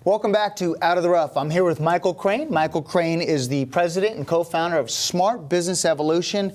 Welcome back to Out of the Rough. I'm here with Michael Crain. Michael Crain is the president and co-founder of Smart Business Evolution.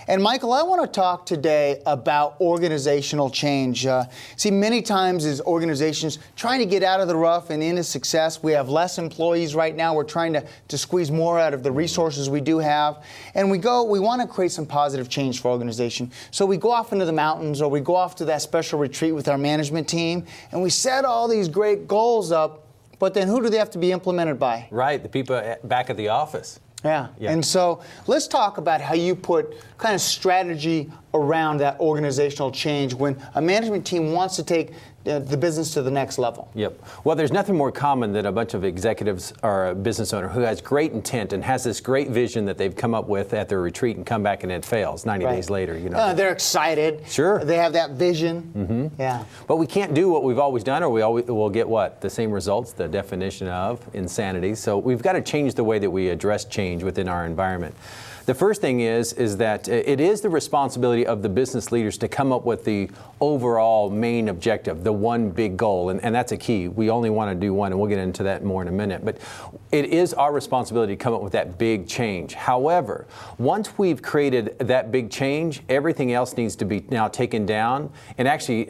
And Michael, I want to talk today about organizational change. See, many times as organizations trying to get out of the rough and into success, we have less employees right now. We're trying to squeeze more out of the resources we do have. And we want to create some positive change for organization. So we go off into the mountains or we go off to that special retreat with our management team and we set all these great goals up, but then who do they have to be implemented by? Right, the people back at the office. Yeah. And so let's talk about how you put kind of strategy around that organizational change when a management team wants to take the business to the next level. Yep. Well, there's nothing more common than a bunch of executives or a business owner who has great intent and has this great vision that they've come up with at their retreat and come back and it fails 90 days later. You know, they're excited. Sure. They have that vision. Mm-hmm. Yeah. But we can't do what we've always done, or we'll get what? The same results, the definition of insanity. So we've got to change the way that we address change within our environment. The first thing is that it is the responsibility of the business leaders to come up with the overall main objective, the one big goal, and that's a key. We only want to do one, and we'll get into that more in a minute. But it is our responsibility to come up with that big change. However, once we've created that big change, everything else needs to be now taken down and actually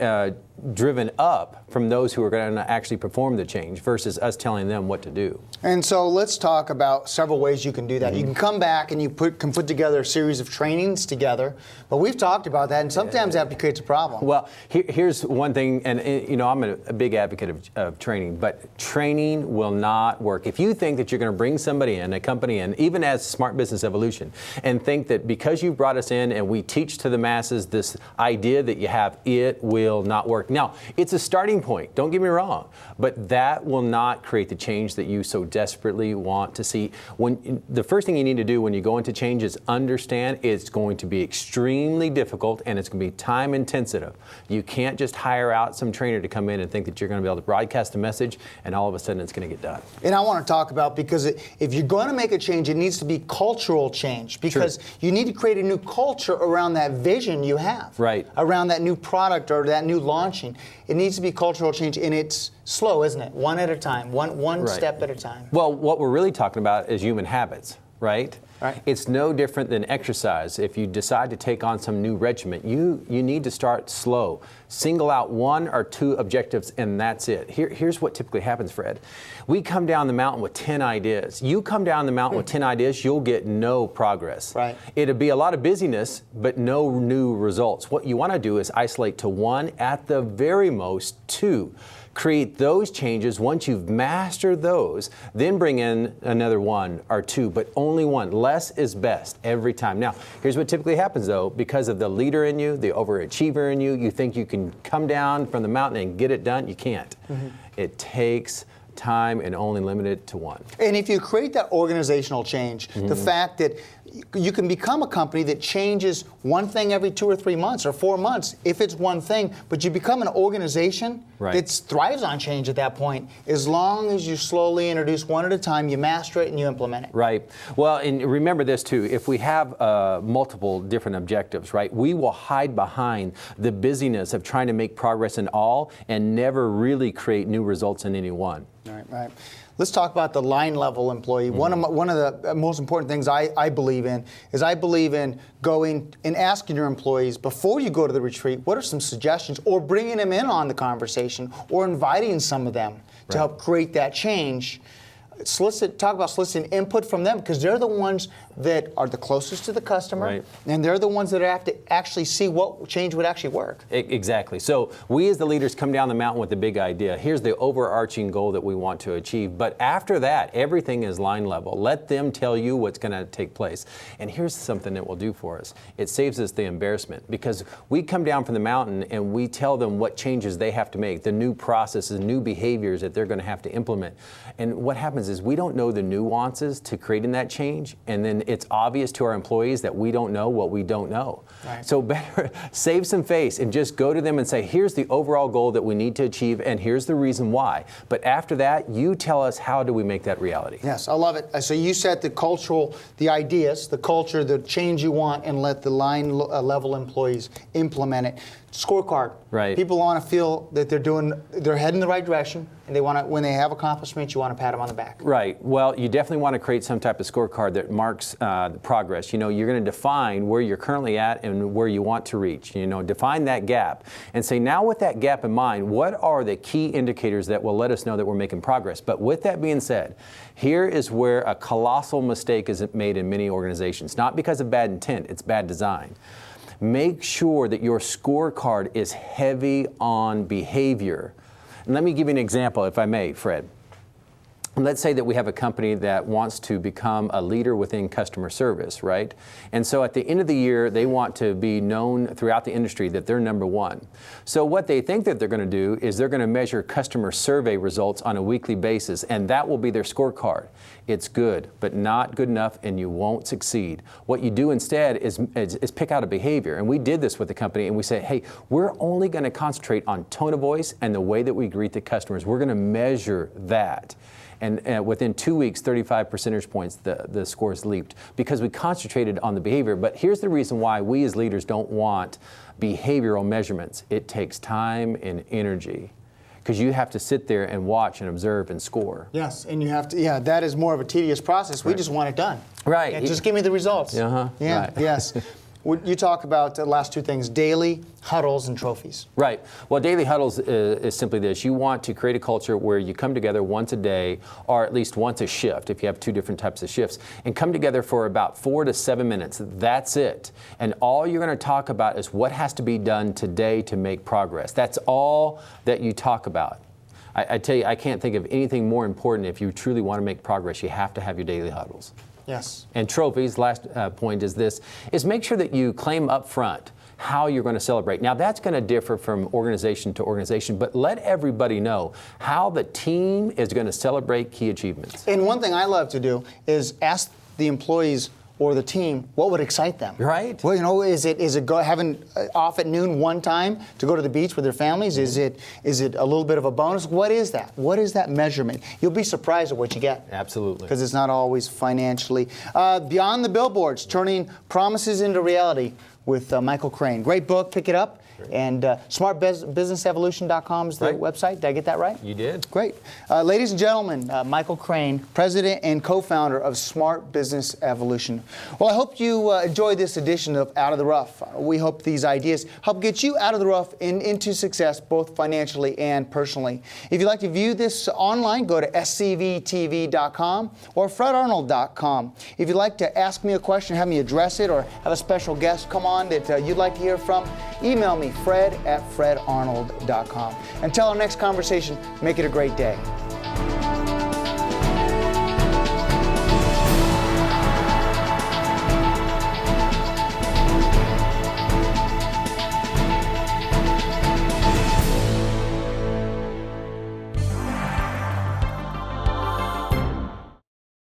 driven up from those who are going to actually perform the change versus us telling them what to do. And so let's talk about several ways you can do that. Mm-hmm. You can come back and you can put together a series of trainings together, but we've talked about that, and sometimes that creates a problem. Well, here's one thing, and you know, I'm a big advocate of training, but training will not work. If you think that you're going to bring somebody in, a company in, even as Smart Business Evolution, and think that because you brought us in and we teach to the masses this idea that you have, it will not work. Now, it's a starting point, don't get me wrong, but that will not create the change that you so desperately want to see. The first thing you need to do when you go into change is understand it's going to be extremely difficult and it's going to be time intensive. You can't just hire out some trainer to come in and think that you're going to be able to broadcast a message and all of a sudden it's going to get done. And I want to talk about, because if you're going to make a change, it needs to be cultural change, because you need to create a new culture around that vision you have. Right. Around that new product or that new launching. It needs to be cultural change, and it's slow, isn't it? One at a time, one step at a time. Well, what we're really talking about is human habits, right? Right. It's no different than exercise. If you decide to take on some new regimen, you need to start slow. Single out one or two objectives, and that's it. Here's what typically happens, Fred. We come down the mountain with 10 ideas. You come down the mountain with 10 ideas, you'll get no progress. Right. It'll be a lot of busyness, but no new results. What you want to do is isolate to one, at the very most two. Create those changes. Once you've mastered those, then bring in another one or two, but only one. Less is best every time. Now, here's what typically happens though. Because of the leader in you, the overachiever in you, you think you can come down from the mountain and get it done. You can't. Mm-hmm. It takes time and only limited to one. And if you create that organizational change, the fact that you can become a company that changes one thing every 2 or 3 months or 4 months, if it's one thing, but you become an organization that thrives on change at that point, as long as you slowly introduce one at a time, you master it and you implement it. Right. Well, and remember this too, if we have multiple different objectives, right, we will hide behind the busyness of trying to make progress in all and never really create new results in any one. Right. Let's talk about the line level employee. Mm-hmm. One of the most important things I believe in is I believe in going and asking your employees before you go to the retreat, what are some suggestions, or bringing them in on the conversation, or inviting some of them to help create that change. Talk about soliciting input from them, because they're the ones that are the closest to the customer, and they're the ones that have to actually see what change would actually work. Exactly. So we as the leaders come down the mountain with the big idea. Here's the overarching goal that we want to achieve. But after that, everything is line level. Let them tell you what's going to take place. And here's something that will do for us. It saves us the embarrassment, because we come down from the mountain and we tell them what changes they have to make, the new processes, new behaviors that they're going to have to implement. And what happens is we don't know the nuances to creating that change, and then it's obvious to our employees that we don't know what we don't know. Right. So better save some face and just go to them and say, here's the overall goal that we need to achieve, and here's the reason why. But after that, you tell us, how do we make that reality? Yes, I love it. So you set the ideas, the culture, the change you want, and let the line level employees implement it. scorecard. Right. People want to feel that they're heading the right direction, and they want to, when they have accomplishments, you want to pat them on the back. Right. Well, you definitely want to create some type of scorecard that marks the progress. You know, you're going to define where you're currently at and where you want to reach. You know, define that gap and say, now with that gap in mind, what are the key indicators that will let us know that we're making progress? But with that being said, here is where a colossal mistake is made in many organizations. Not because of bad intent, it's bad design. Make sure that your scorecard is heavy on behavior. And let me give you an example, if I may, Fred. Let's say that we have a company that wants to become a leader within customer service, right? And so at the end of the year, they want to be known throughout the industry that they're number one. So what they think that they're going to do is they're going to measure customer survey results on a weekly basis, and that will be their scorecard. It's good, but not good enough, and you won't succeed. What you do instead is pick out a behavior. And we did this with the company, and we said, hey, we're only going to concentrate on tone of voice and the way that we greet the customers. We're going to measure that. And within 2 weeks, 35 percentage points, the scores leaped because we concentrated on the behavior. But here's the reason why we as leaders don't want behavioral measurements. It takes time and energy because you have to sit there and watch and observe and score. Yes, and you have to, yeah, that is more of a tedious process. We just want it done. Right. Yeah, just give me the results. Uh-huh. Yeah, right. Yes. You talk about the last two things, daily huddles and trophies. Right. Well, daily huddles is simply this. You want to create a culture where you come together once a day or at least once a shift if you have two different types of shifts and come together for about 4 to 7 minutes. That's it. And all you're going to talk about is what has to be done today to make progress. That's all that you talk about. I tell you, I can't think of anything more important if you truly want to make progress. You have to have your daily huddles. Yes. And trophies, last point is this, is make sure that you claim up front how you're going to celebrate. Now that's going to differ from organization to organization, but let everybody know how the team is going to celebrate key achievements. And one thing I love to do is ask the employees or the team what would excite them. Right. Well, you know, is it having off at noon one time to go to the beach with their families? Is it a little bit of a bonus? What is that? What is that measurement? You'll be surprised at what you get. Absolutely. Because it's not always financially. Beyond the Billboards, Turning Promises into Reality with Michael Crain. Great book. Pick it up. And smartbusinessevolution.com is the website. Did I get that right? You did. Great. Ladies and gentlemen, Michael Crain, president and co-founder of Smart Business Evolution. Well, I hope you enjoyed this edition of Out of the Rough. We hope these ideas help get you out of the rough and into success, both financially and personally. If you'd like to view this online, go to scvtv.com or fredarnold.com. If you'd like to ask me a question, have me address it, or have a special guest come on that you'd like to hear from, email me, fred@fredarnold.com. Until our next conversation, make it a great day.